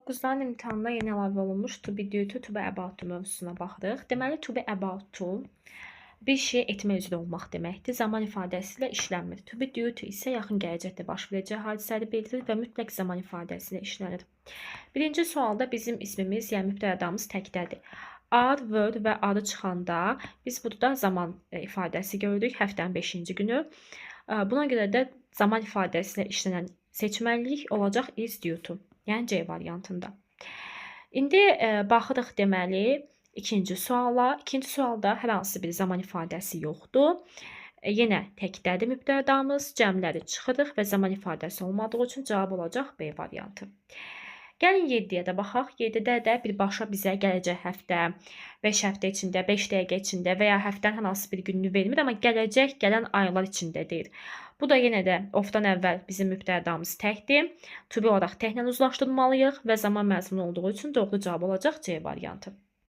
9-dan imtahanına yeni əlavə olunmuş to be due to be about to mövzusuna baxırıq. Deməli, to be about to bir şey etmə üzrə olmaq deməkdir. Zaman ifadəsi ilə işlənmir. To be due to isə yaxın gələcəkdə baş verəcək hadisələri bildirir və mütləq zaman ifadəsi ilə işlənir. Birinci sualda bizim ismimiz, yəni mübtədamız təkdədir. Are, were və adı çıxanda biz burada zaman ifadəsi görürük həftənin 5-ci günü. Buna görə də zaman ifadəsi ilə işlənən seçməliyik olacaq is due to, yəni C variantında. İndi baxırıq deməli ikinci suala. İkinci sualda hər hansı bir zaman ifadəsi yoxdur. Yenə təkdədir mübtədamız, cəmləri çıxırıq və zaman ifadəsi olmadığı üçün cavab olacaq B variantı. Gəlin 7-yə də baxaq. 7-də də birbaşa bizə gələcək həftə, 5 həftə içində, 5 dəqiqə içində və ya həftənin hər hansı bir gününü vermir, amma gələcək gələn aylar içində deyir. Bu da yenə də ofdan əvvəl bizim mübtədamız təkdir. To be olaraq təklə uzlaşdırmalıyıq və zaman məzmunu olduğu üçün doğru cavab olacaq C variantı.